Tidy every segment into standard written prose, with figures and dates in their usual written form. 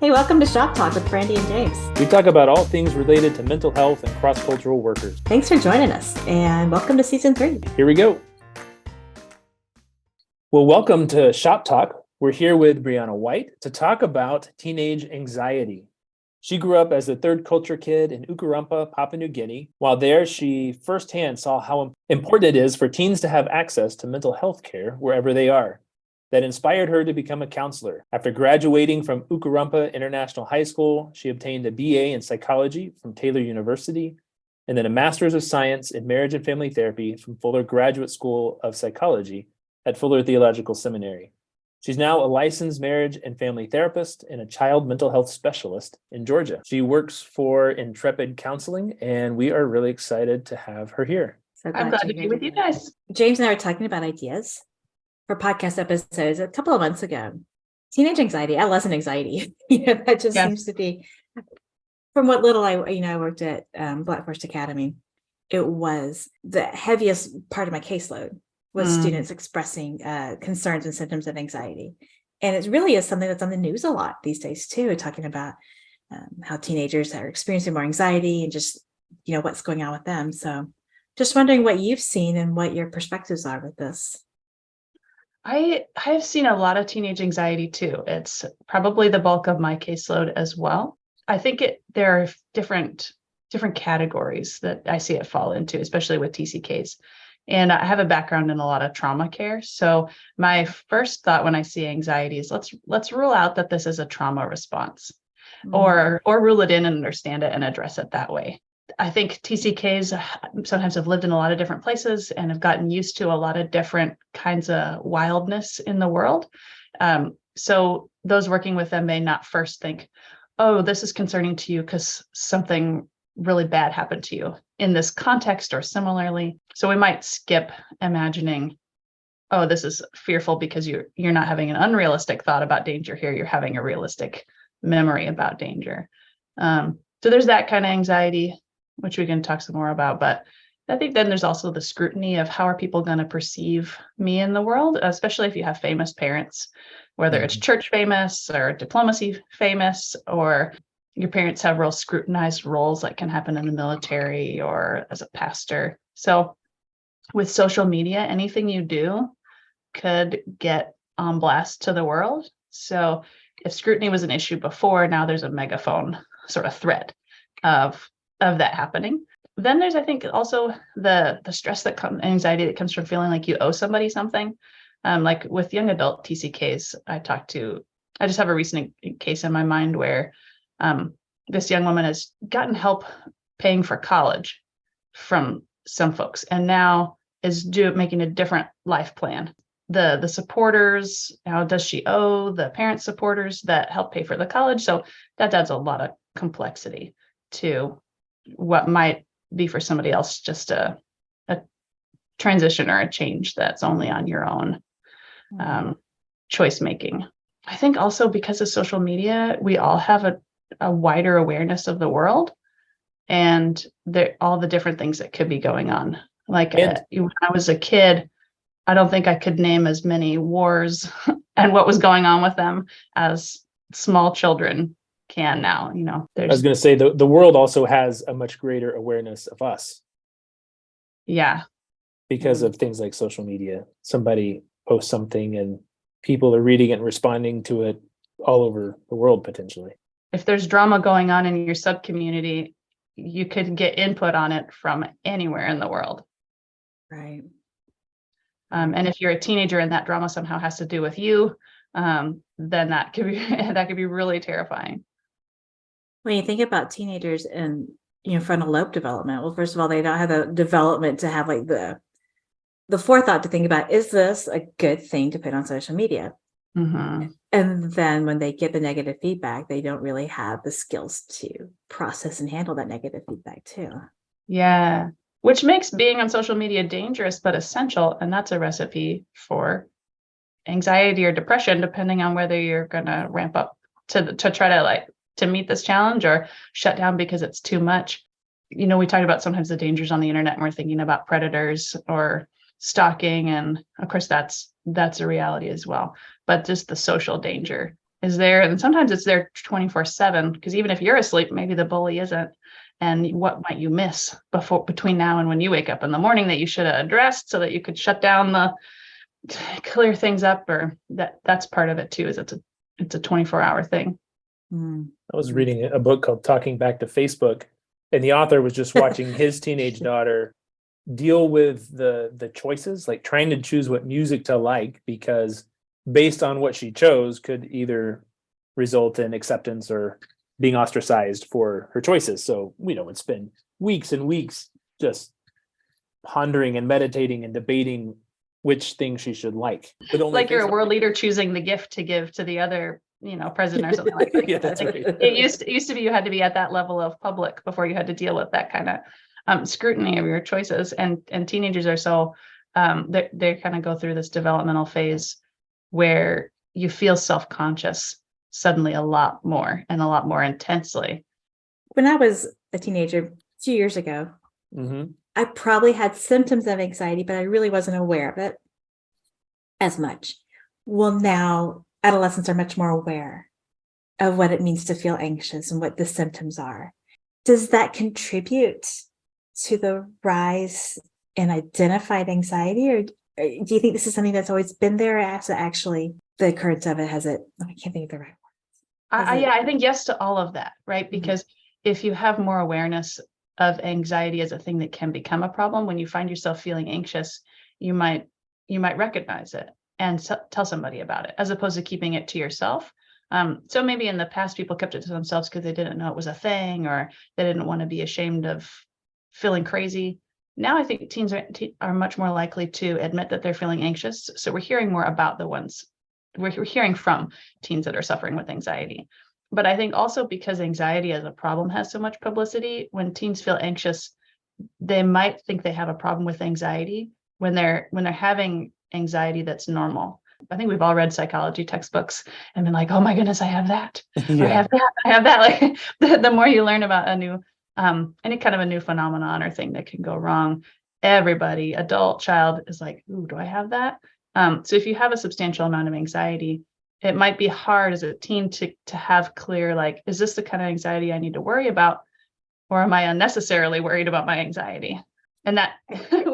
Hey, welcome to Shop Talk with Brandy and James. We talk about all things related to mental health and cross-cultural workers. Thanks for joining us, and welcome to Season 3. Here we go. Well, welcome to Shop Talk. We're here with Brianna White to talk about teenage anxiety. She grew up as a third culture kid in Ukarumpa, Papua New Guinea. While there, she firsthand saw how important it is for teens to have access to mental health care wherever they are. That inspired her to become a counselor. After graduating from Ukarumpa International High School, she obtained a BA in psychology from Taylor University, and then a master's of science in marriage and family therapy from Fuller Graduate School of Psychology at Fuller Theological Seminary. She's now a licensed marriage and family therapist and a child mental health specialist in Georgia. She works for Intrepid Counseling, and we are really excited to have her here. So I'm glad to be with you guys. James and I were talking about ideas for podcast episodes a couple of months ago. Teenage anxiety, adolescent anxiety. That just seems to be, from what little I worked at Black Forest Academy, it was the heaviest part of my caseload was students expressing concerns and symptoms of anxiety. And it really is something that's on the news a lot these days too, talking about how teenagers are experiencing more anxiety and just, what's going on with them. So just wondering what you've seen and what your perspectives are with this. I've seen a lot of teenage anxiety too. It's probably the bulk of my caseload as well. I think there are different categories that I see it fall into, especially with TCKs. And I have a background in a lot of trauma care. So my first thought when I see anxiety is let's rule out that this is a trauma response, or rule it in and understand it and address it that way. I think TCKs sometimes have lived in a lot of different places and have gotten used to a lot of different kinds of wildness in the world. So those working with them may not first think, oh, this is concerning to you because something really bad happened to you in this context or similarly. So we might skip imagining, oh, this is fearful because you're not having an unrealistic thought about danger here. You're having a realistic memory about danger. So there's that kind of anxiety, which we can talk some more about. But I think then there's also the scrutiny of how are people going to perceive me in the world, especially if you have famous parents, whether it's church famous or diplomacy famous, or your parents have real scrutinized roles that can happen in the military or as a pastor. So with social media, anything you do could get on blast to the world. So if scrutiny was an issue before, now there's a megaphone sort of threat of that happening. Then there's, I think, also the stress anxiety that comes from feeling like you owe somebody something. Like with young adult TCKs, I just have a recent case in my mind where this young woman has gotten help paying for college from some folks, and now is making a different life plan. The supporters, now does she owe the parent supporters that help pay for the college? So that adds a lot of complexity to what might be for somebody else just a transition or a change that's only on your own choice making. I think also because of social media, we all have a wider awareness of the world and all the different things that could be going on. Like when I was a kid, I don't think I could name as many wars and what was going on with them as small children can now. I was going to say the world also has a much greater awareness of us. Yeah. Because of things like social media. Somebody posts something and people are reading it and responding to it all over the world potentially. If there's drama going on in your sub community, you could get input on it from anywhere in the world. Right. And if you're a teenager and that drama somehow has to do with you, then that could be really terrifying. When you think about teenagers and frontal lobe development, well, first of all, they don't have the development to have like the forethought to think about, is this a good thing to put on social media? Mm-hmm. And then when they get the negative feedback, they don't really have the skills to process and handle that negative feedback too. Yeah, which makes being on social media dangerous but essential, and that's a recipe for anxiety or depression, depending on whether you're going to ramp up to try to meet this challenge or shut down because it's too much. We talked about sometimes the dangers on the internet, and we're thinking about predators or stalking, and of course that's a reality as well. But just the social danger is there. And sometimes it's there 24/7, because even if you're asleep, maybe the bully isn't. And what might you miss between now and when you wake up in the morning that you should have addressed so that you could shut down clear things up? Or that's part of it too, is it's a 24-hour thing. I was reading a book called Talking Back to Facebook, and the author was just watching his teenage daughter deal with the choices, like trying to choose what music to like, because based on what she chose could either result in acceptance or being ostracized for her choices. So we would spend weeks and weeks just pondering and meditating and debating which thing she should like. Like you're a world leader choosing the gift to give to the other, president or something like that. Yeah, that's right. It used to be you had to be at that level of public before you had to deal with that kind of scrutiny of your choices. And teenagers are so they kind of go through this developmental phase where you feel self-conscious suddenly a lot more and a lot more intensely. When I was a teenager a few years ago, I probably had symptoms of anxiety, but I really wasn't aware of it as much. Well, now adolescents are much more aware of what it means to feel anxious and what the symptoms are. Does that contribute to the rise in identified anxiety, or do you think this is something that's always been there? As actually the occurrence of it, has it? I can't think of the right word. I think yes to all of that, right? Because if you have more awareness of anxiety as a thing that can become a problem, when you find yourself feeling anxious, you might recognize it and tell somebody about it, as opposed to keeping it to yourself. So maybe in the past, people kept it to themselves because they didn't know it was a thing, or they didn't want to be ashamed of feeling crazy. Now I think teens are much more likely to admit that they're feeling anxious. So we're hearing more about the ones we're hearing from teens that are suffering with anxiety. But I think also because anxiety as a problem has so much publicity, when teens feel anxious, they might think they have a problem with anxiety when they're having anxiety that's normal. I think we've all read psychology textbooks and been like, oh my goodness, I have that. Yeah. I have that. Like the more you learn about a new, any kind of a new phenomenon or thing that can go wrong, everybody, adult, child, is like, ooh, do I have that? So if you have a substantial amount of anxiety, it might be hard as a teen to have clear, like, is this the kind of anxiety I need to worry about? Or am I unnecessarily worried about my anxiety? And that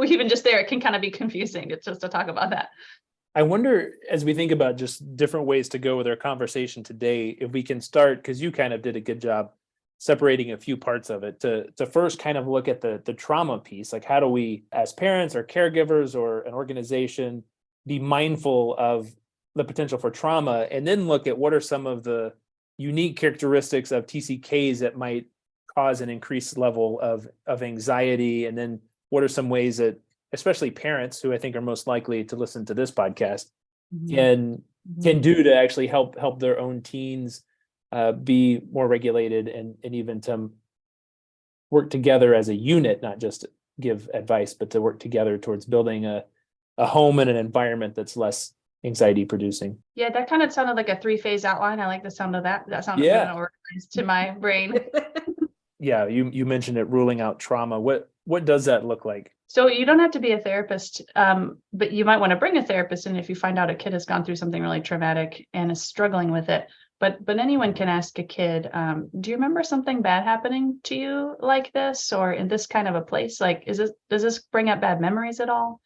even just there, it can kind of be confusing just to talk about that. I wonder, as we think about just different ways to go with our conversation today, if we can start, because you kind of did a good job separating a few parts of it, to first kind of look at the trauma piece. Like, how do we, as parents or caregivers or an organization, be mindful of the potential for trauma, and then look at what are some of the unique characteristics of TCKs that might cause an increased level of anxiety, and then what are some ways that especially parents, who I think are most likely to listen to this podcast, can do to actually help their own teens be more regulated and even to work together as a unit, not just give advice, but to work together towards building a home and an environment that's less anxiety producing. Yeah, that kind of sounded like a 3-phase outline. I like the sound of that. That sounded really organized to my brain. Yeah, you mentioned it, ruling out trauma. What does that look like? So you don't have to be a therapist, but you might want to bring a therapist in if you find out a kid has gone through something really traumatic and is struggling with it. But anyone can ask a kid, do you remember something bad happening to you like this, or in this kind of a place? Like, does this bring up bad memories at all?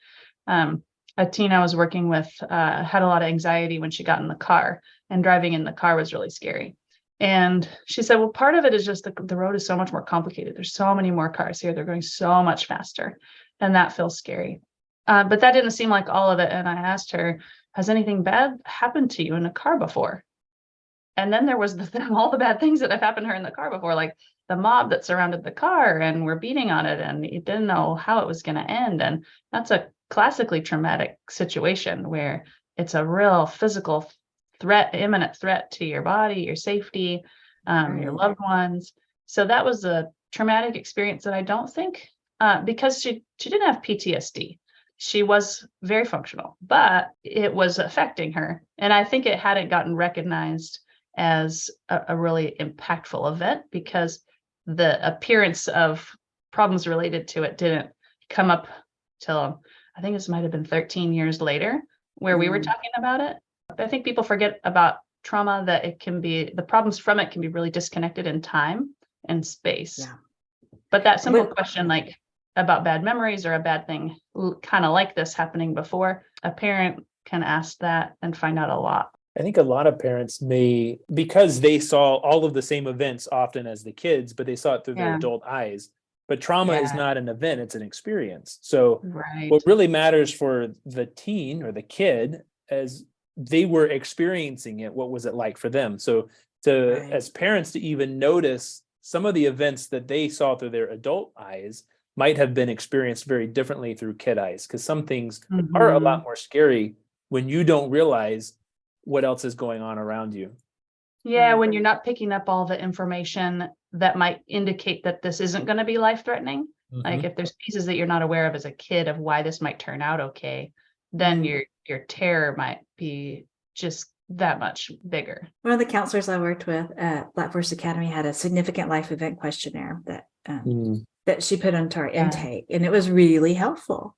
A teen I was working with had a lot of anxiety when she got in the car, and driving in the car was really scary. And she said, well, part of it is just the road is so much more complicated. There's so many more cars here. They're going so much faster. And that feels scary. But that didn't seem like all of it. And I asked her, has anything bad happened to you in a car before? And then there was all the bad things that have happened to her in the car before, like the mob that surrounded the car and were beating on it, and you didn't know how it was going to end. And that's a classically traumatic situation where it's a real physical threat, imminent threat to your body, your safety, your loved ones. So that was a traumatic experience that I don't think, because she didn't have PTSD. She was very functional, but it was affecting her. And I think it hadn't gotten recognized as a really impactful event because the appearance of problems related to it didn't come up till, I think this might have been 13 years later, where we were talking about it. I think people forget about trauma that it can be, the problems from it can be really disconnected in time and space. Yeah. But that simple question, like about bad memories or a bad thing, kind of like this happening before, a parent can ask that and find out a lot. I think a lot of parents may, because they saw all of the same events often as the kids, but they saw it through their adult eyes. But trauma is not an event, it's an experience. So what really matters for the teen or the kid as they were experiencing it, what was it like for them? So as parents to even notice some of the events that they saw through their adult eyes might have been experienced very differently through kid eyes, because some things are a lot more scary when you don't realize what else is going on around you. Yeah, when you're not picking up all the information that might indicate that this isn't going to be life-threatening. Like if there's pieces that you're not aware of as a kid of why this might turn out okay, then your terror might be just that much bigger. One of the counselors I worked with at Black Forest Academy had a significant life event questionnaire that she put onto our intake, and it was really helpful.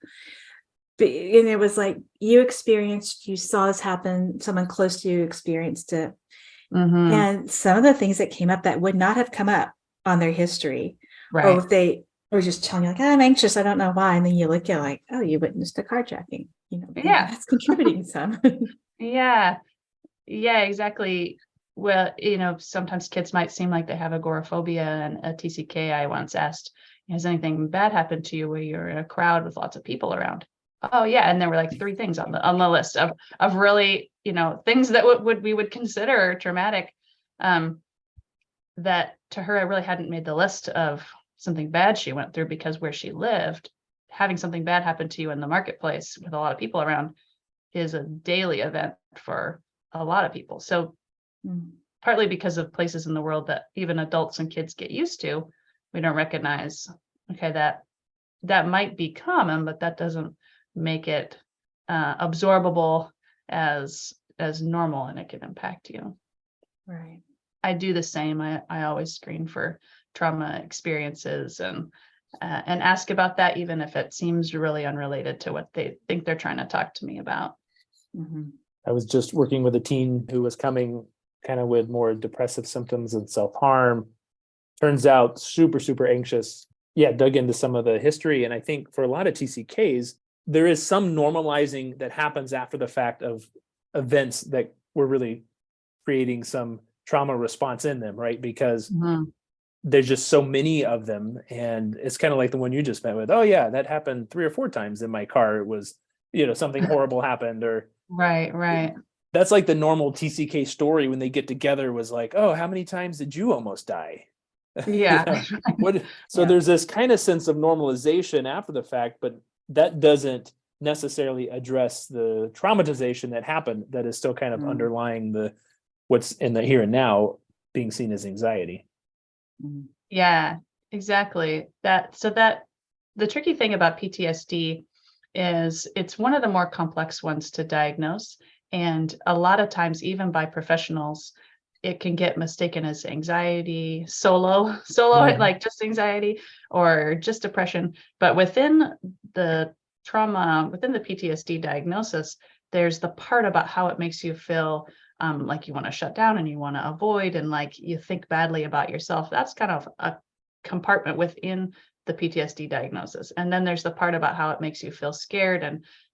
And it was like, you saw this happen, someone close to you experienced it. And some of the things that came up that would not have come up on their history, or if they were just telling you like, I'm anxious, I don't know why. And then you look at like, oh, you witnessed a carjacking, that's contributing some. Yeah, exactly. Well, sometimes kids might seem like they have agoraphobia, and a TCK I once asked, has anything bad happened to you where you're in a crowd with lots of people around? Oh yeah. And there were like 3 things on the list of really, things that we would consider traumatic. That to her, I really hadn't made the list of something bad she went through, because where she lived, having something bad happen to you in the marketplace with a lot of people around is a daily event for a lot of people. So partly because of places in the world that even adults and kids get used to, we don't recognize, okay, that might be common, but that doesn't make it absorbable as normal, and it can impact you. Right. I do the same. I always screen for trauma experiences and ask about that, even if it seems really unrelated to what they think they're trying to talk to me about. I was just working with a teen who was coming kind of with more depressive symptoms and self-harm. Turns out super, super anxious. Dug into some of the history. And I think for a lot of TCKs, there is some normalizing that happens after the fact of events that were really creating some trauma response in them, right? Because there's just so many of them. And it's kind of like the one you just met with. Oh yeah, that happened 3 or 4 times in my car. It was, something horrible happened, or right. That's like the normal TCK story when they get together was like, oh, how many times did you almost die? Yeah. There's this kind of sense of normalization after the fact, but that doesn't necessarily address the traumatization that happened, that is still kind of underlying what's in the here and now being seen as anxiety. Yeah, exactly. The tricky thing about PTSD is it's one of the more complex ones to diagnose. And a lot of times, even by professionals, it can get mistaken as anxiety, solo, like just anxiety or just depression. But within the trauma, within the PTSD diagnosis, there's the part about how it makes you feel like you want to shut down and you want to avoid, and like you think badly about yourself. That's kind of a compartment within the PTSD diagnosis. And then there's the part about how it makes you feel scared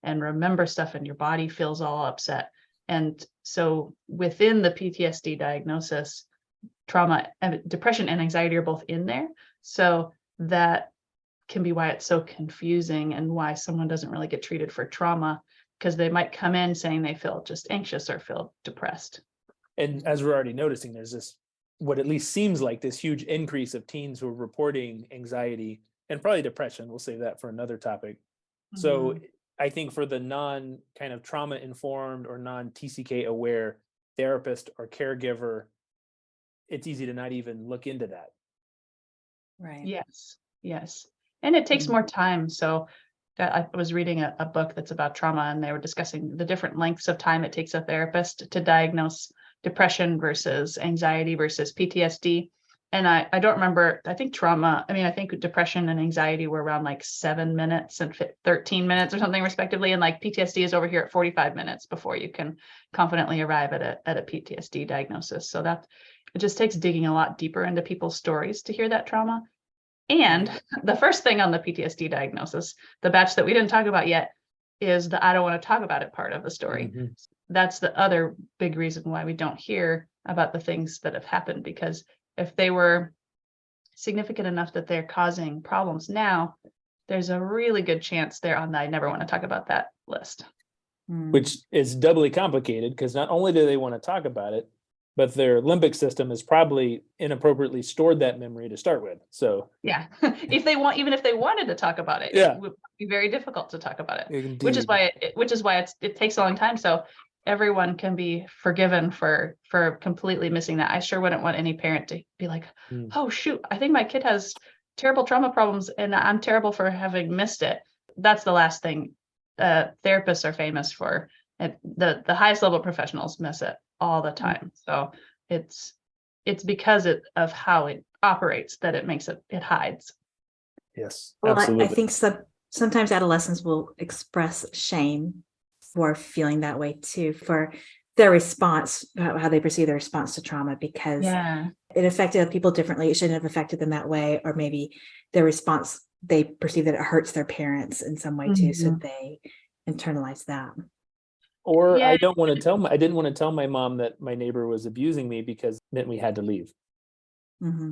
and remember stuff, and your body feels all upset. And so within the PTSD diagnosis, trauma and depression and anxiety are both in there. So that can be why it's so confusing, and why someone doesn't really get treated for trauma, because they might come in saying they feel just anxious or feel depressed. And as we're already noticing, there's this, what at least seems like this huge increase of teens who are reporting anxiety and probably depression. We'll save that for another topic. So I think for the non kind of trauma informed or non TCK aware therapist or caregiver, it's easy to not even look into that. Right. Yes. And it takes more time. So I was reading a book that's about trauma, and they were discussing the different lengths of time it takes a therapist to diagnose depression versus anxiety versus PTSD. And I don't remember, I think trauma, I think depression and anxiety were around like 7 minutes and 13 minutes or something respectively. And like PTSD is over here at 45 minutes before you can confidently arrive at a PTSD diagnosis. So that it just takes digging a lot deeper into people's stories to hear that trauma. And the first thing on the PTSD diagnosis, the batch that we didn't talk about yet, is the I don't want to talk about it part of the story. Mm-hmm. That's the other big reason why we don't hear about the things that have happened, because if they were significant enough that they're causing problems now, there's a really good chance they're on the I never want to talk about that list. Which is doubly complicated because not only do they want to talk about it, but their limbic system has probably inappropriately stored that memory to start with. So yeah, even if they wanted to talk about it, yeah, it would be very difficult to talk about it. Indeed. Which is why it takes a long time. So everyone can be forgiven for completely missing that. I sure wouldn't want any parent to be like, oh shoot, I think my kid has terrible trauma problems and I'm terrible for having missed it. That's the last thing. Therapists are famous for it. The highest level professionals miss it all the time. So it's because of how it operates that it makes it hides. Yes, well, absolutely. I think sometimes adolescents will express shame for feeling that way too, for their response, how they perceive their response to trauma, because it affected people differently. It shouldn't have affected them that way, or maybe their response, they perceive that it hurts their parents in some way too, so they internalize that. Or I didn't want to tell my mom that my neighbor was abusing me because it meant we had to leave.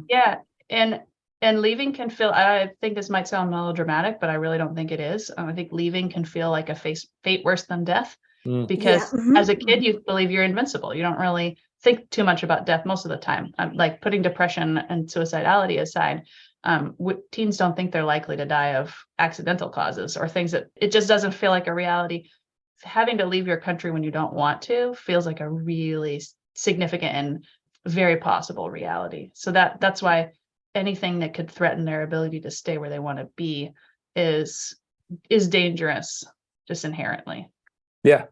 Yeah, and leaving can feel, I think this might sound melodramatic, but I really don't think it is. I think leaving can feel like a fate worse than death, because as a kid, you believe you're invincible. You don't really think too much about death most of the time. Like putting depression and suicidality aside, teens don't think they're likely to die of accidental causes or things that it just doesn't feel like a reality. Having to leave your country when you don't want to feels like a really significant and very possible reality. So that's why anything that could threaten their ability to stay where they want to be is dangerous just inherently. Yeah.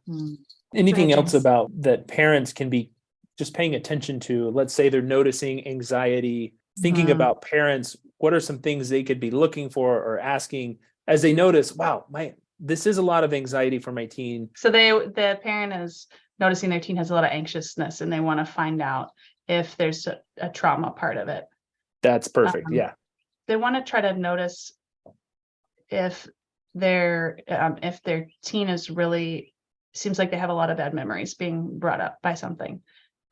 Anything else about that parents can be just paying attention to? Let's say they're noticing anxiety, thinking about parents, what are some things they could be looking for or asking as they notice, wow, this is a lot of anxiety for my teen. So the parent is noticing their teen has a lot of anxiousness and they want to find out if there's a trauma part of it. That's perfect. Yeah. They want to try to notice if their teen is really seems like they have a lot of bad memories being brought up by something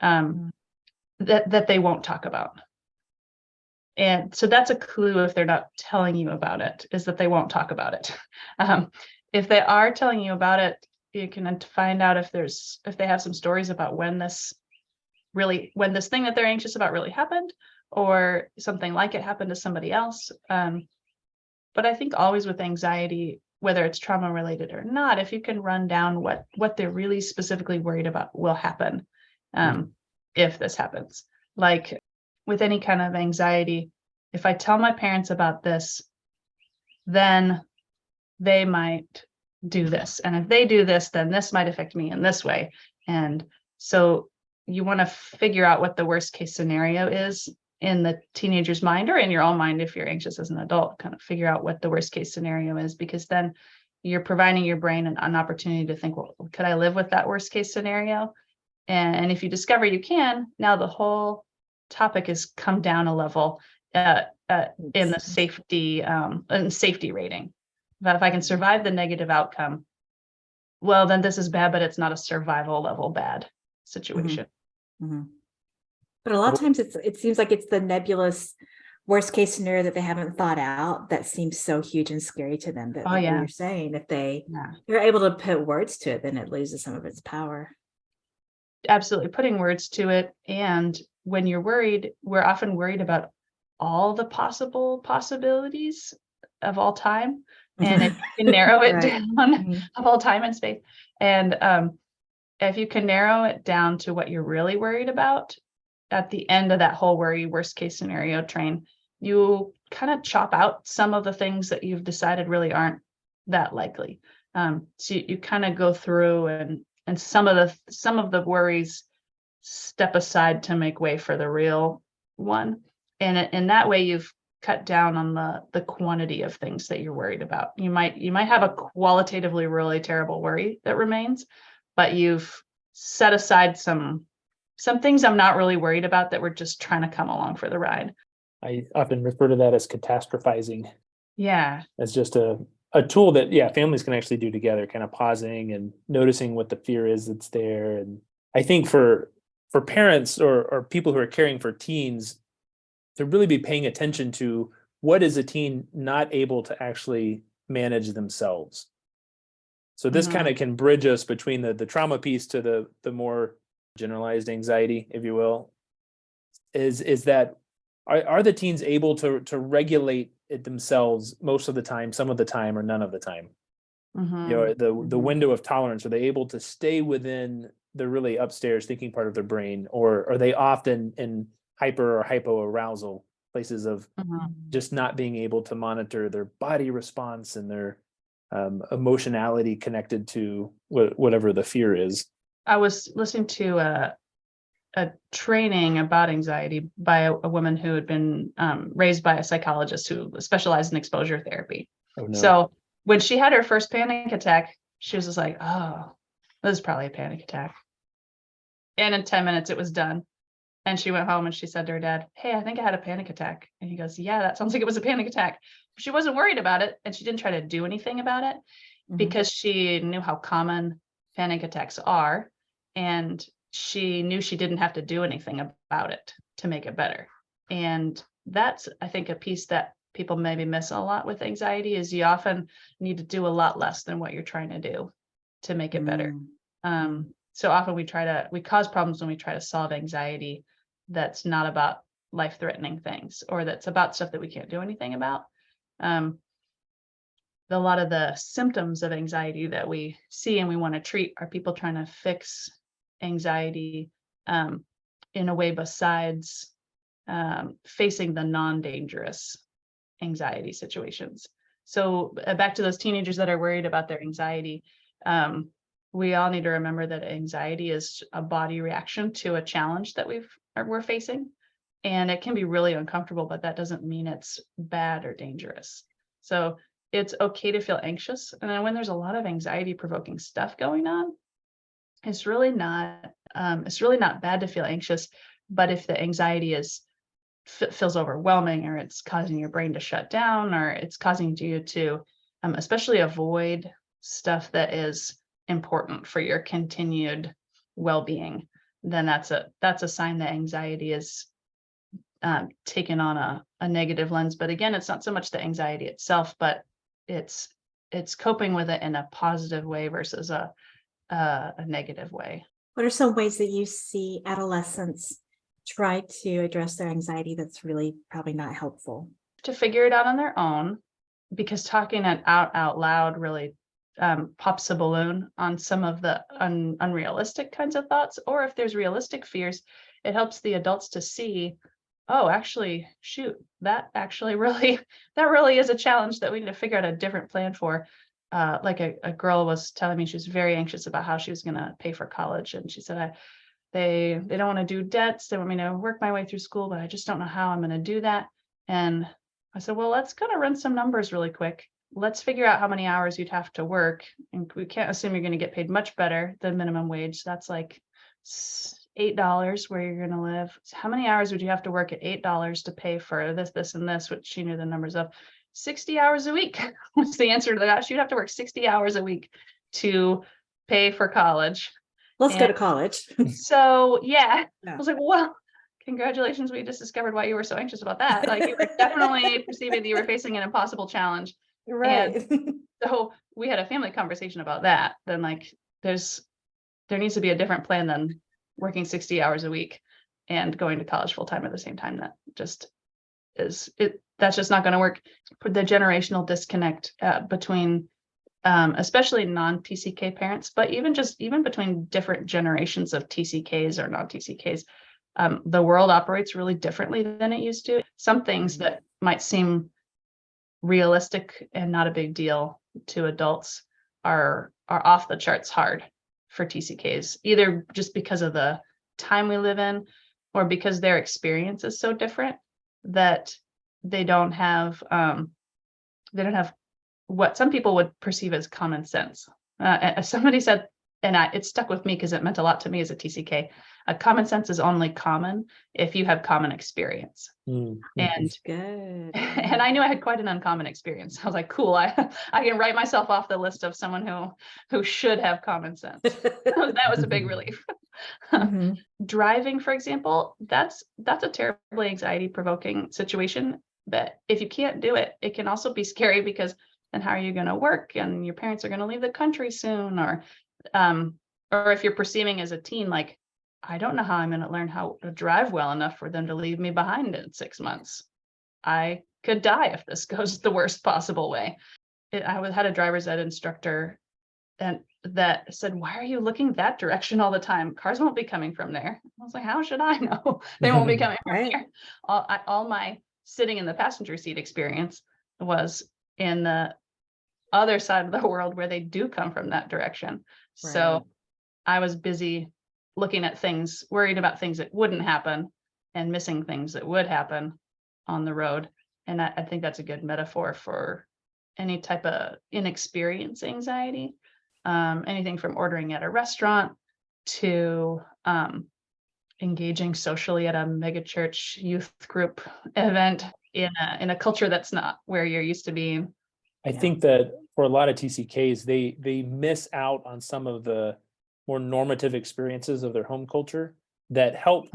that they won't talk about. And so that's a clue if they're not telling you about it, is that they won't talk about it. If they are telling you about it, you can find out if they have some stories about when this thing that they're anxious about really happened, or something like it happened to somebody else. But I think always with anxiety, whether it's trauma related or not, if you can run down what they're really specifically worried about will happen if this happens. Like with any kind of anxiety, if I tell my parents about this, then they might do this. And if they do this, then this might affect me in this way. And so you want to figure out what the worst case scenario is in the teenager's mind, or in your own mind if you're anxious as an adult, kind of figure out what the worst case scenario is, because then you're providing your brain an opportunity to think, well, could I live with that worst case scenario? And if you discover you can, now the whole topic has come down a level in the safety rating. But if I can survive the negative outcome, well, then this is bad, but it's not a survival level bad situation. But a lot of times it seems like it's the nebulous worst case scenario that they haven't thought out that seems so huge and scary to them that you're saying, if they're able to put words to it, then it loses some of its power. Absolutely, putting words to it. And when you're worried, we're often worried about all the possible possibilities of all time. And if you can narrow it down of all time and space. And if you can narrow it down to what you're really worried about, at the end of that whole worst case scenario train, you kind of chop out some of the things that you've decided really aren't that likely. So you kind of go through and some of the worries step aside to make way for the real one. And in that way, you've cut down on the quantity of things that you're worried about. You might have a qualitatively really terrible worry that remains, but you've set aside some things I'm not really worried about that we're just trying to come along for the ride. I often refer to that as catastrophizing. Yeah. As just a tool that, families can actually do together, kind of pausing and noticing what the fear is that's there. And I think for parents or people who are caring for teens, to really be paying attention to what is a teen not able to actually manage themselves. So this kind of can bridge us between the trauma piece to the more generalized anxiety, if you will, is that are the teens able to regulate it themselves most of the time, some of the time, or none of the time? The window of tolerance, are they able to stay within the really upstairs thinking part of their brain, or are they often in hyper or hypoarousal places of just not being able to monitor their body response and their emotionality connected to whatever the fear is? I was listening to a training about anxiety by a woman who had been raised by a psychologist who specialized in exposure therapy. Oh, no. So when she had her first panic attack, she was just like, oh, this is probably a panic attack. And in 10 minutes, it was done. And she went home and she said to her dad, hey, I think I had a panic attack. And he goes, yeah, that sounds like it was a panic attack. But she wasn't worried about it. And she didn't try to do anything about it because she knew how common panic attacks are. And she knew she didn't have to do anything about it to make it better. And that's, I think, a piece that people maybe miss a lot with anxiety is you often need to do a lot less than what you're trying to do to make it better. So often we cause problems when we try to solve anxiety that's not about life-threatening things, or that's about stuff that we can't do anything about. A lot of the symptoms of anxiety that we see and we want to treat are people trying to fix anxiety in a way besides facing the non-dangerous anxiety situations. So back to those teenagers that are worried about their anxiety, we all need to remember that anxiety is a body reaction to a challenge that we're facing, and it can be really uncomfortable, but that doesn't mean it's bad or dangerous. So it's okay to feel anxious, and then when there's a lot of anxiety provoking stuff going on, it's really not bad to feel anxious. But if the anxiety feels overwhelming, or it's causing your brain to shut down, or it's causing you to especially avoid stuff that is important for your continued well-being, then that's a sign that anxiety is taken on a negative lens. But again, it's not so much the anxiety itself, but it's coping with it in a positive way versus a negative way. What are some ways that you see adolescents try to address their anxiety that's really probably not helpful? To figure it out on their own, because talking it out loud really pops a balloon on some of the unrealistic kinds of thoughts. Or if there's realistic fears, it helps the adults to see, oh, actually, shoot, that really is a challenge that we need to figure out a different plan for. Like a girl was telling me she was very anxious about how she was going to pay for college. And she said, they don't want to do debts. They want me to work my way through school, but I just don't know how I'm going to do that. And I said, well, let's kind of run some numbers really quick. Let's figure out how many hours you'd have to work. And we can't assume you're going to get paid much better than minimum wage. So that's like $8 where you're going to live. So how many hours would you have to work at $8 to pay for this, and this, which she knew the numbers of? 60 hours a week was the answer to that. She'd have to work 60 hours a week to pay for college. Let's go to college. So yeah, I was like, well, congratulations. We just discovered why you were so anxious about that. Like, you were definitely perceiving that you were facing an impossible challenge. Right. And so we had a family conversation about that. Then like, there needs to be a different plan than working 60 hours a week and going to college full time at the same time. That just that's just not going to work. The generational disconnect between especially non-TCK parents, but even between different generations of TCKs or non-TCKs, the world operates really differently than it used to. Some things that might seem realistic and not a big deal to adults are off the charts hard for TCKs, either just because of the time we live in, or because their experience is so different that they don't have what some people would perceive as common sense. Somebody said, and it stuck with me because it meant a lot to me as a TCK. Common sense is only common if you have common experience. Mm. And Good. and I knew I had quite an uncommon experience. I was like, cool, I can write myself off the list of someone who should have common sense. That was a big relief. Mhm. Driving, for example, that's a terribly anxiety provoking situation that if you can't do it, it can also be scary because then how are you going to work, and your parents are going to leave the country soon, or if you're perceiving as a teen, like, I don't know how I'm going to learn how to drive well enough for them to leave me behind in 6 months. I could die if this goes the worst possible way. I had a driver's ed instructor and that said, why are you looking that direction all the time? Cars won't be coming from there. I was like, how should I know? They won't be coming from Right. there. All my sitting in the passenger seat experience was in the other side of the world where they do come from that direction. So Right. I was busy looking at things, worried about things that wouldn't happen and missing things that would happen on the road. And I think that's a good metaphor for any type of inexperience anxiety. Anything from ordering at a restaurant to engaging socially at a megachurch youth group event in a culture that's not where you're used to being. I think that for a lot of TCKs, they miss out on some of the more normative experiences of their home culture that help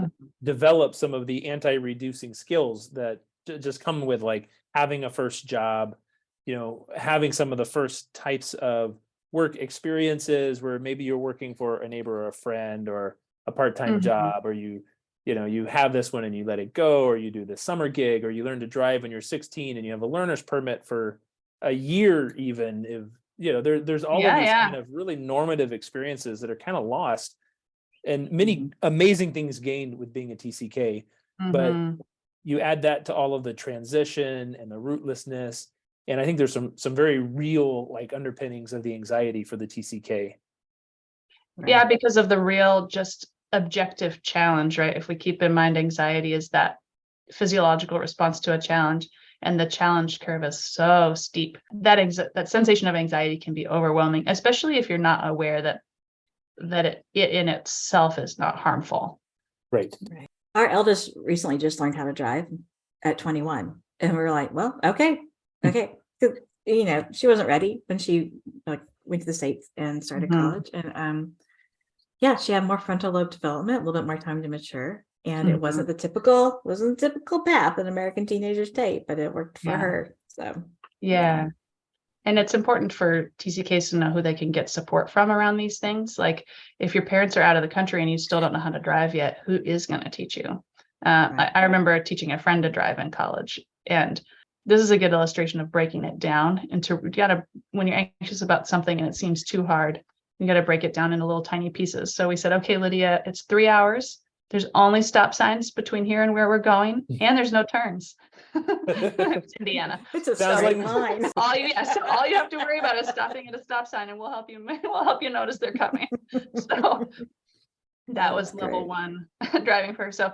develop some of the anti-reducing skills that just come with like having a first job, having some of the first types of work experiences where maybe you're working for a neighbor or a friend or a part-time job, or you have this one and you let it go, or you do this summer gig, or you learn to drive when you're 16 and you have a learner's permit for a year, even if there's all of these kind of really normative experiences that are kind of lost, and many amazing things gained with being a TCK. But you add that to all of the transition and the rootlessness, and I think there's some very real like underpinnings of the anxiety for the TCK. Right. Yeah, because of the real just objective challenge, right? If we keep in mind anxiety is that physiological response to a challenge, and the challenge curve is so steep that sensation of anxiety can be overwhelming, especially if you're not aware that it in itself is not harmful. Right. Our eldest recently just learned how to drive at 21, and we were like, well, okay. She wasn't ready when she went to the States and started college, and she had more frontal lobe development, a little bit more time to mature. And it wasn't the typical path that American teenagers take, but it worked for her. So yeah. And it's important for TCKs to know who they can get support from around these things. Like if your parents are out of the country and you still don't know how to drive yet, who is going to teach you? I remember teaching a friend to drive in college, and this is a good illustration of breaking it down into, when you're anxious about something and it seems too hard, you got to break it down into little tiny pieces. So we said, okay, Lydia, it's 3 hours. There's only stop signs between here and where we're going, and there's no turns. It's Indiana. It's a straight line. All you have to worry about is stopping at a stop sign, and we'll help you notice they're coming. So that was level one driving for her. So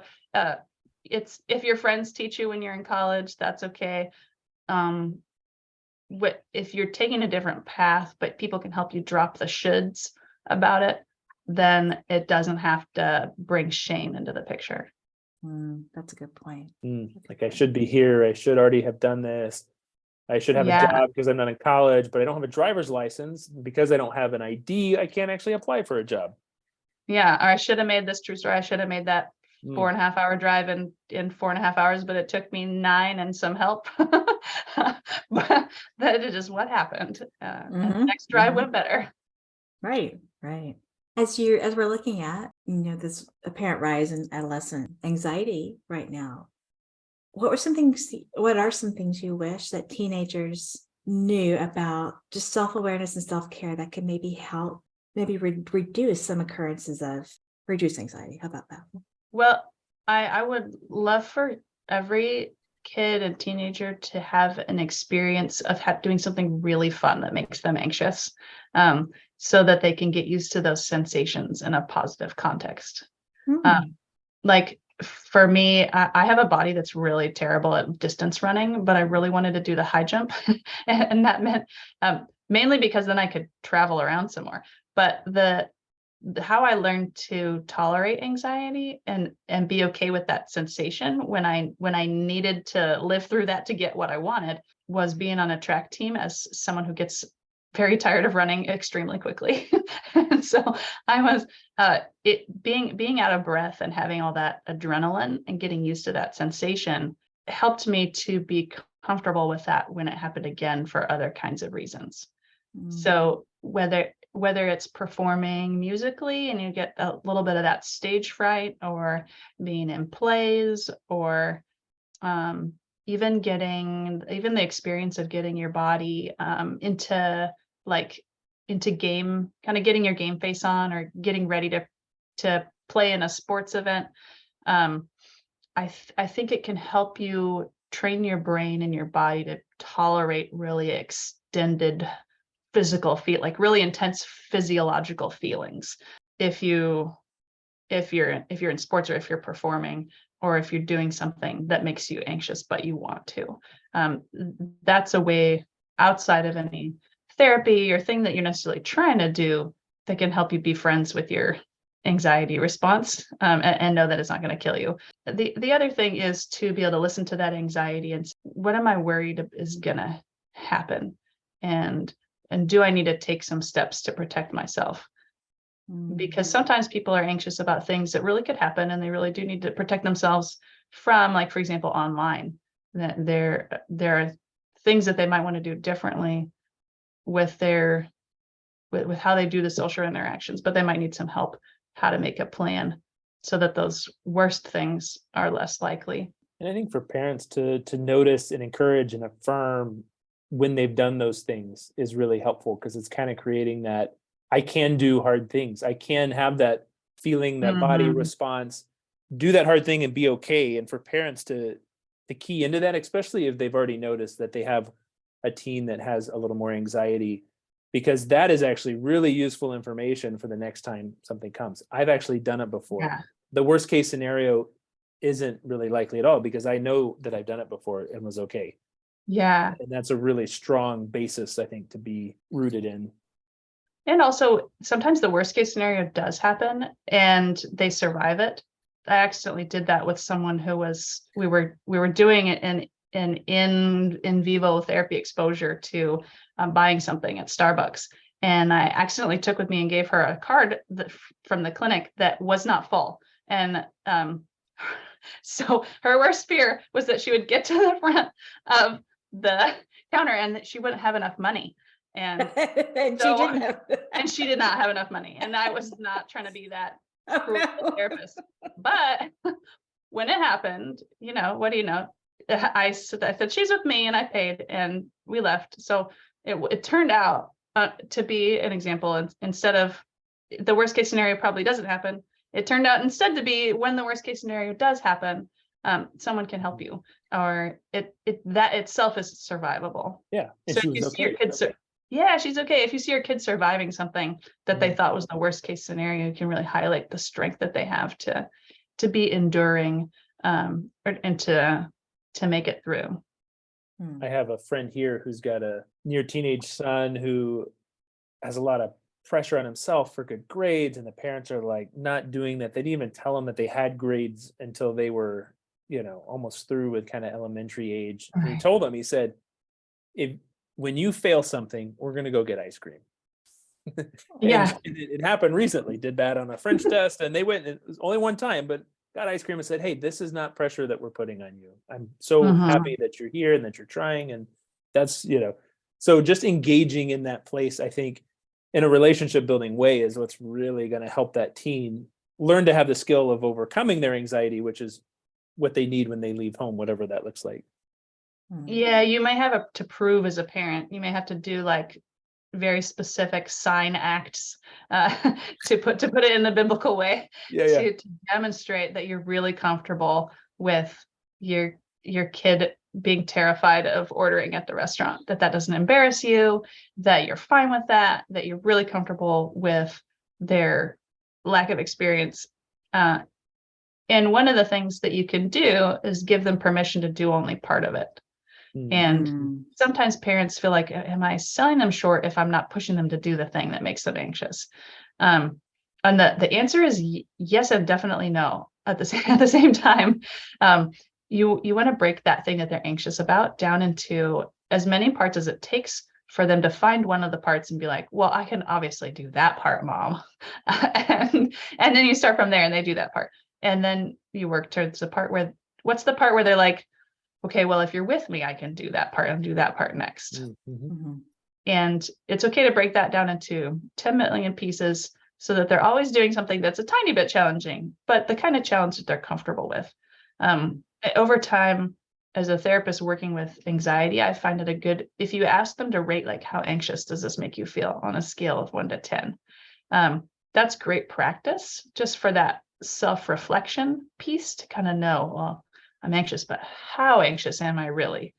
it's, if your friends teach you when you're in college, that's okay. If you're taking a different path, but people can help you drop the shoulds about it, then it doesn't have to bring shame into the picture. That's a good point. Like I should be here. I should already have done this. I should have a job because I'm not in college, but I don't have a driver's license. Because I don't have an ID, I can't actually apply for a job. Yeah, or I should have made this true story. I should have made that 4.5 hour drive in 4.5 hours, but it took me 9 and some help. But that is just what happened. And the next drive went better. Right. As we're looking at, this apparent rise in adolescent anxiety right now, what are some things you wish that teenagers knew about just self-awareness and self-care that could maybe help reduce some occurrences of reduced anxiety? How about that? Well, I would love for every kid and teenager to have an experience of doing something really fun that makes them anxious, so that they can get used to those sensations in a positive context. Like for me, I have a body that's really terrible at distance running, but I really wanted to do the high jump. And that meant mainly because then I could travel around some more. But how I learned to tolerate anxiety and be okay with that sensation when I needed to live through that to get what I wanted was being on a track team as someone who gets very tired of running extremely quickly. And so I was being out of breath and having all that adrenaline and getting used to that sensation helped me to be comfortable with that when it happened again for other kinds of reasons. So whether it's performing musically and you get a little bit of that stage fright, or being in plays, or even the experience of getting your body into game, kind of getting your game face on, or getting ready to play in a sports event. I think it can help you train your brain and your body to tolerate really extended physical like really intense physiological feelings. If you're in sports, or if you're performing, or if you're doing something that makes you anxious but you want to, that's a way outside of any therapy or thing that you're necessarily trying to do that can help you be friends with your anxiety response, and know that it's not going to kill you. The other thing is to be able to listen to that anxiety and what am I worried is going to happen, and do I need to take some steps to protect myself? Because sometimes people are anxious about things that really could happen, and they really do need to protect themselves from, like, for example, online, that there are things that they might want to do differently with with how they do the social interactions, but they might need some help how to make a plan so that those worst things are less likely. And I think for parents to notice and encourage and affirm when they've done those things is really helpful, because it's kind of creating that I can do hard things. I can have that feeling, that body response, do that hard thing and be okay. And for parents to key into that, especially if they've already noticed that they have a teen that has a little more anxiety, because that is actually really useful information for the next time something comes. I've actually done it before. Yeah. The worst case scenario isn't really likely at all, because I know that I've done it before and was okay. Yeah. And that's a really strong basis, I think, to be rooted in. And also, sometimes the worst case scenario does happen and they survive it. I accidentally did that with someone who we were doing it in vivo therapy exposure to buying something at Starbucks. And I accidentally took with me and gave her a card from the clinic that was not full. And so her worst fear was that she would get to the front of the counter and that she wouldn't have enough money. And she did not have enough money. And I was not trying to be that cruel therapist. But when it happened, what do you know? I said, she's with me, and I paid and we left. So it turned out to be an example. And instead of the worst case scenario probably doesn't happen, it turned out instead to be when the worst case scenario does happen, someone can help you, or that itself is survivable. Yeah. And so she if you was see okay. your kids, she's okay. If you see your kids surviving something that they thought was the worst case scenario, you can really highlight the strength that they have to be enduring, and to make it through. I have a friend here who's got a near teenage son who has a lot of pressure on himself for good grades, and the parents are like not doing that. They didn't even tell him that they had grades until they were, almost through with kind of elementary age. And he told them, he said, when you fail something, we're going to go get ice cream. Yeah. It happened recently, did that on a French test, and they went, it was only one time, but got ice cream and said, hey, this is not pressure that we're putting on you. I'm so happy that you're here and that you're trying. And that's, so just engaging in that place, I think, in a relationship building way is what's really going to help that teen learn to have the skill of overcoming their anxiety, which is what they need when they leave home, whatever that looks like. Yeah, you may have to prove as a parent. You may have to do like very specific sign acts to put it in the biblical way, to demonstrate that you're really comfortable with your kid being terrified of ordering at the restaurant, that doesn't embarrass you, that you're fine with that you're really comfortable with their lack of experience And one of the things that you can do is give them permission to do only part of it. And sometimes parents feel like, am I selling them short if I'm not pushing them to do the thing that makes them anxious? And the answer is yes, and definitely no at the same time. You want to break that thing that they're anxious about down into as many parts as it takes for them to find one of the parts and be like, well, I can obviously do that part, Mom. and then you start from there and they do that part. And then you work towards the part where, what's the part where they're like, okay, well, if you're with me, I can do that part and do that part next. And it's okay to break that down into 10 million pieces so that they're always doing something that's a tiny bit challenging, but the kind of challenge that they're comfortable with. Over time, as a therapist working with anxiety, I find it a good, if you ask them to rate, like, how anxious does this make you feel on a scale of 1 to 10? That's great practice just for that self-reflection piece to kind of know, well, I'm anxious, but how anxious am I really?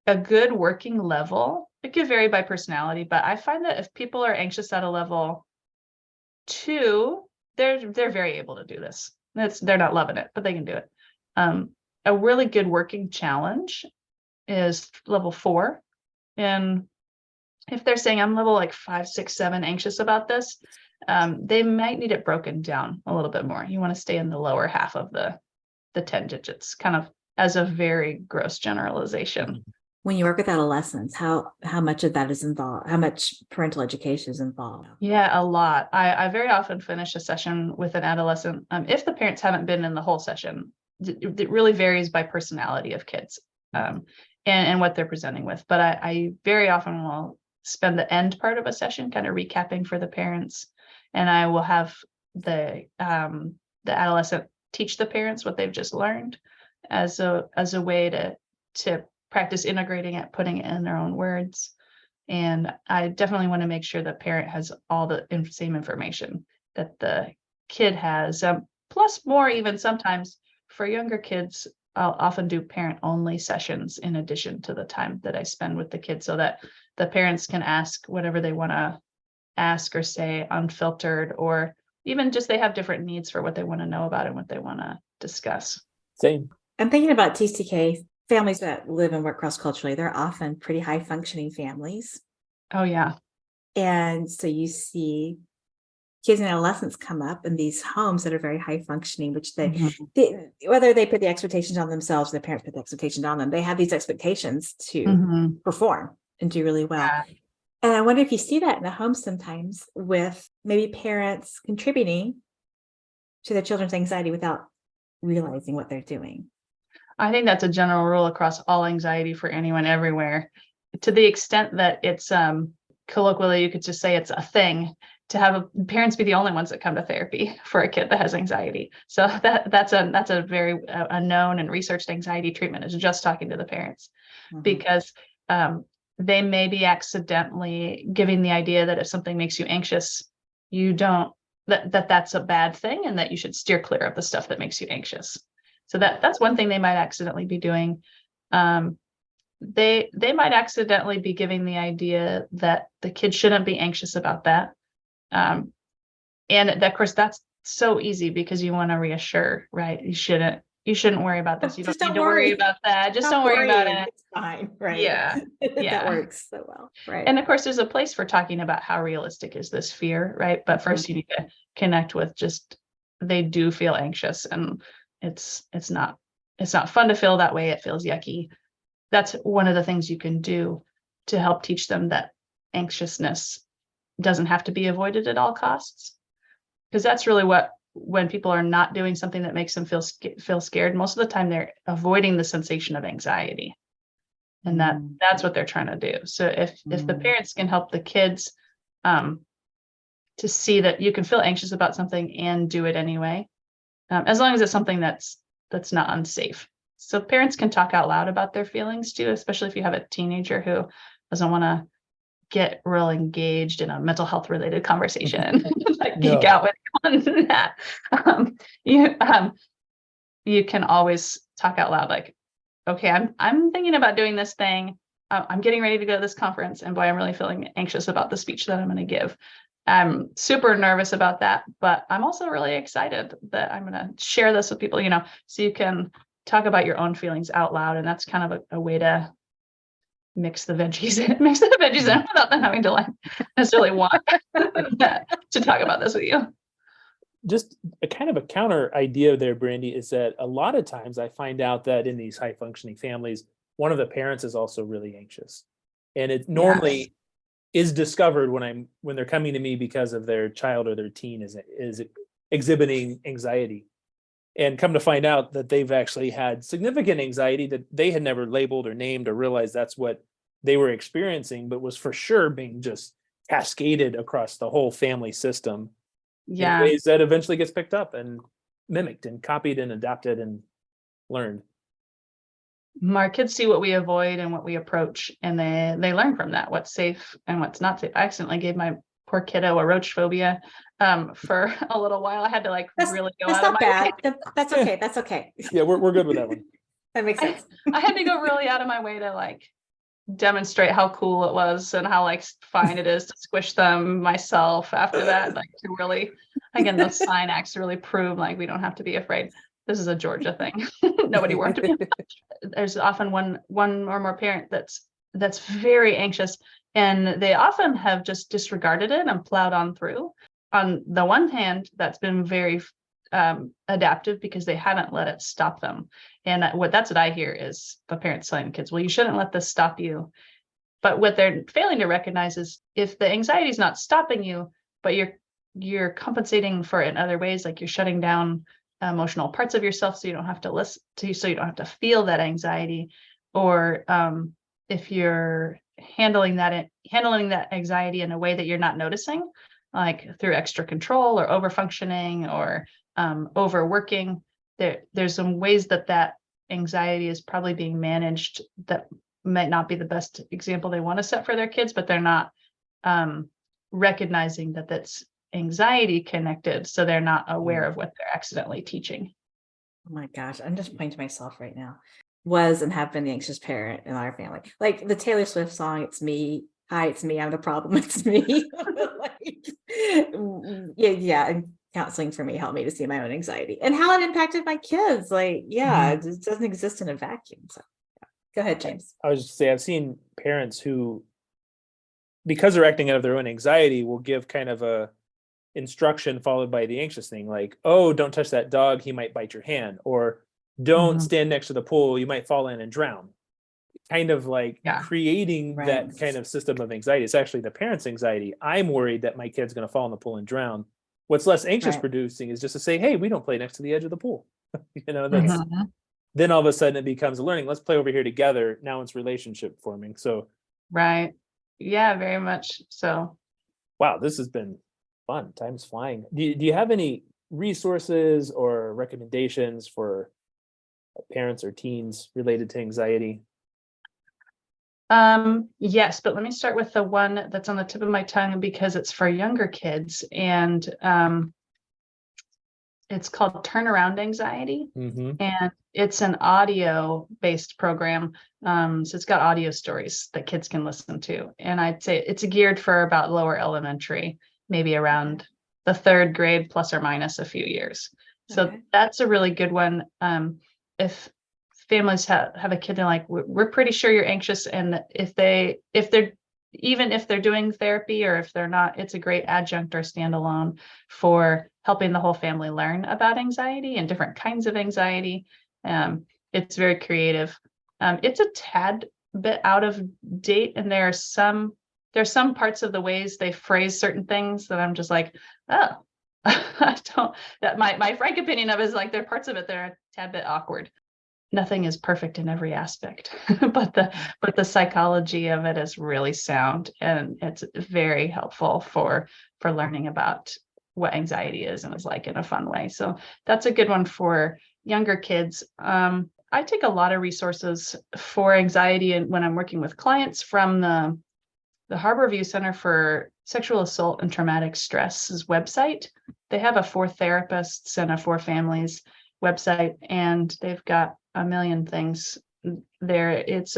A good working level, it could vary by personality, but I find that if people are anxious at a level 2, they're very able to do this. They're not loving it, but they can do it. A really good working challenge is level 4. And if they're saying I'm level like 5, 6, 7 anxious about this, they might need it broken down a little bit more. You want to stay in the lower half of the 10 digits, kind of as a very gross generalization. When you work with adolescents, how much of that is involved? How much parental education is involved? Yeah, a lot. I very often finish a session with an adolescent. If the parents haven't been in the whole session, it really varies by personality of kids and what they're presenting with. But I very often will spend the end part of a session kind of recapping for the parents, and I will have the adolescent teach the parents what they've just learned as a way to practice integrating it, putting it in their own words. And I definitely want to make sure the parent has all the same information that the kid has, plus more. Even sometimes for younger kids, I'll often do parent only sessions in addition to the time that I spend with the kids, so that the parents can ask whatever they want to ask or say unfiltered, or even just they have different needs for what they want to know about and what they want to discuss. Same. I'm thinking about TCK families that live and work cross-culturally. They're often pretty high functioning families. Oh, yeah. And so you see kids and adolescents come up in these homes that are very high functioning, which they whether they put the expectations on themselves, or their parents put the expectations on them, they have these expectations to perform and do really well. Yeah. And I wonder if you see that in the home sometimes, with maybe parents contributing to their children's anxiety without realizing what they're doing. I think that's a general rule across all anxiety for anyone everywhere. To the extent that it's colloquially, you could just say it's a thing to have parents be the only ones that come to therapy for a kid that has anxiety. So that's a very known and researched anxiety treatment, is just talking to the parents, because they may be accidentally giving the idea that if something makes you anxious, you don't, that's a bad thing, and that you should steer clear of the stuff that makes you anxious. So that's one thing they might accidentally be doing. They might accidentally be giving the idea that the kid shouldn't be anxious about that. And of course, that's so easy because you want to reassure, right? You shouldn't worry about this. You don't need to worry about that. Just don't worry about it. It's fine, right? Yeah. That works so well, right? And of course, there's a place for talking about how realistic is this fear, right? But first, you need to connect with just, they do feel anxious, and it's not fun to feel that way. It feels yucky. That's one of the things you can do to help teach them that anxiousness doesn't have to be avoided at all costs. Because that's really when people are not doing something that makes them feel scared, most of the time they're avoiding the sensation of anxiety. And that's what they're trying to do. So if the parents can help the kids to see that you can feel anxious about something and do it anyway, as long as it's something that's not unsafe. So parents can talk out loud about their feelings too, especially if you have a teenager who doesn't want to get real engaged in a mental health related conversation, like geek out with on that. You can always talk out loud, like, okay, I'm thinking about doing this thing. I'm getting ready to go to this conference, and boy, I'm really feeling anxious about the speech that I'm going to give. I'm super nervous about that, but I'm also really excited that I'm going to share this with people, so you can talk about your own feelings out loud. And that's kind of a way to mix the veggies in without them having to necessarily want to talk about this with you. Just a kind of a counter idea there, Brandy, is that a lot of times I find out that in these high functioning families, one of the parents is also really anxious. And it normally is discovered when they're coming to me because of their child or their teen is exhibiting anxiety. And come to find out that they've actually had significant anxiety that they had never labeled or named or realized that's what they were experiencing, but was for sure being just cascaded across the whole family system in ways that eventually gets picked up and mimicked and copied and adapted and learned. Our kids see what we avoid and what we approach, and they learn from that, what's safe and what's not safe. I accidentally gave my poor kiddo a roach phobia for a little while. I had to really go out of my way. That's okay. That's okay. Yeah, we're good with that one. That makes sense. I had to go really out of my way to demonstrate how cool it was and how fine it is to squish them myself after that, to really, again, those sign acts really prove we don't have to be afraid. This is a Georgia thing. Nobody warned me. There's often one or more parent that's very anxious, and they often have just disregarded it and plowed on through. On the one hand, that's been very adaptive because they haven't let it stop them. And that's what I hear is the parents telling kids, well, you shouldn't let this stop you. But what they're failing to recognize is if the anxiety is not stopping you, but you're compensating for it in other ways, like you're shutting down emotional parts of yourself so you don't have to listen to, so you don't have to feel that anxiety, or if you're handling that anxiety in a way that you're not noticing, through extra control or over functioning or overworking, there's some ways that anxiety is probably being managed that might not be the best example they want to set for their kids, but they're not recognizing that that's anxiety connected, so they're not aware of what they're accidentally teaching. Oh my gosh, I'm just pointing to myself right now. Was and have been the anxious parent in our family. Like the Taylor Swift song, "It's me. Hi, it's me. I'm the problem. It's me." Yeah. And counseling for me helped me to see my own anxiety and how it impacted my kids. It doesn't exist in a vacuum. So go ahead, James. I was just say I've seen parents who, because they're acting out of their own anxiety, will give kind of a instruction followed by the anxious thing, like, oh, don't touch that dog, he might bite your hand, or don't stand next to the pool, you might fall in and drown. Kind of creating that kind of system of anxiety. It's actually the parent's anxiety. I'm worried that my kid's going to fall in the pool and drown. What's less anxious producing is just to say, hey, we don't play next to the edge of the pool. That's then all of a sudden it becomes a learning. Let's play over here together. Now it's relationship forming. So yeah, very much so. Wow, this has been fun. Time's flying. Do you have any resources or recommendations for parents or teens related to anxiety? Yes, but let me start with the one that's on the tip of my tongue because it's for younger kids, and it's called Turnaround Anxiety, and it's an audio-based program. So it's got audio stories that kids can listen to, and I'd say it's geared for about lower elementary, maybe around the third grade, plus or minus a few years. So that's a really good one. If families have a kid, they're like, we're pretty sure you're anxious, and if they're doing therapy or if they're not, it's a great adjunct or standalone for helping the whole family learn about anxiety and different kinds of anxiety. It's very creative. It's a tad bit out of date, and there's some parts of the ways they phrase certain things that I'm just like, oh, I don't. That my frank opinion of it is there are parts of it that are a tad bit awkward. Nothing is perfect in every aspect, but the psychology of it is really sound, and it's very helpful for learning about what anxiety is and is like in a fun way. So that's a good one for younger kids. I take a lot of resources for anxiety, and when I'm working with clients from the Harborview Center for Sexual Assault and Traumatic Stress's website. They have a For Therapists and a For Families website, and they've got a million things there. It's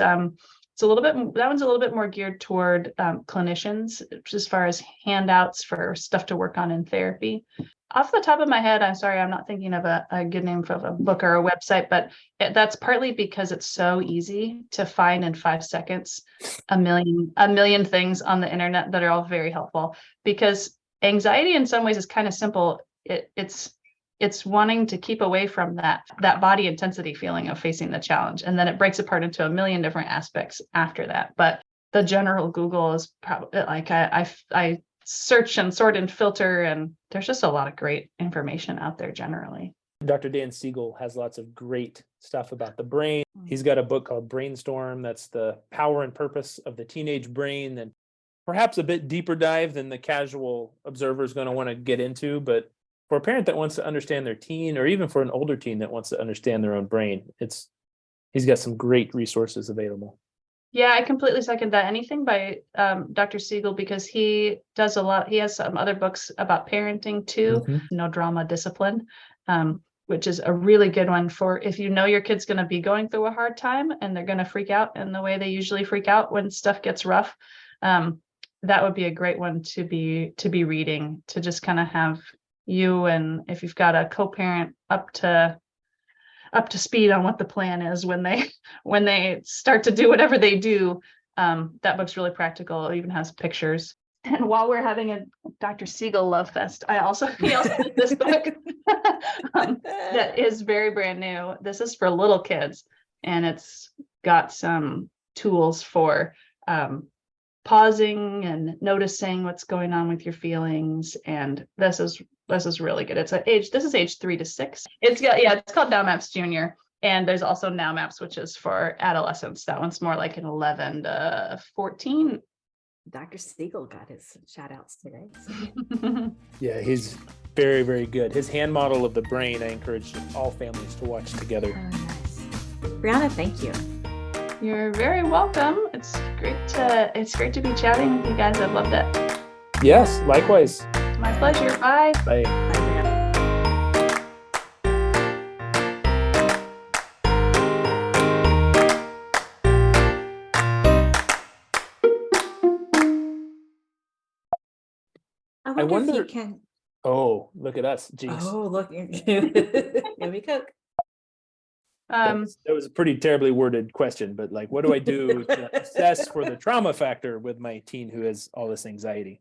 a little bit, that one's a little bit more geared toward clinicians as far as handouts for stuff to work on in therapy. Off the top of my head, I'm sorry, I'm not thinking of a good name for a book or a website, but that's partly because it's so easy to find in 5 seconds a million things on the internet that are all very helpful. Because anxiety in some ways is kind of simple. It's wanting to keep away from that body intensity feeling of facing the challenge, and then it breaks apart into a million different aspects after that. But the general Google is probably like I search and sort and filter, and there's just a lot of great information out there generally. Dr. Dan Siegel has lots of great stuff about the brain. He's got a book called Brainstorm. That's the power and purpose of the teenage brain, and perhaps a bit deeper dive than the casual observer is going to want to get into. But for a parent that wants to understand their teen, or even for an older teen that wants to understand their own brain, he's got some great resources available. Yeah, I completely second that. Anything by Dr. Siegel, because he does a lot. He has some other books about parenting too, No Drama Discipline, which is a really good one for if you know your kid's going to be going through a hard time and they're going to freak out in the way they usually freak out when stuff gets rough. That would be a great one to be reading, to just kind of have you, and if you've got a co-parent, up to speed on what the plan is when they start to do whatever they do. That book's really practical. It even has pictures. And while we're having a Dr. Siegel love fest, he also did this book that is very brand new. This is for little kids, and it's got some tools for pausing and noticing what's going on with your feelings. And this is really good. This is age 3 to 6. It's called Now Maps Junior. And there's also Now Maps, which is for adolescents. That one's more like an 11 to 14. Dr. Siegel got his shout outs today. Yeah, he's very, very good. His hand model of the brain, I encourage all families to watch together. Oh, nice. Brianna, thank you. You're very welcome. It's great to be chatting with you guys. I've loved it. Yes, likewise. My pleasure. Bye. Bye. Bye, Brianna. I wonder if you can. Oh, look at us. Jeez. Oh, look. Let me cook. That was a pretty terribly worded question, but like, what do I do to assess for the trauma factor with my teen who has all this anxiety?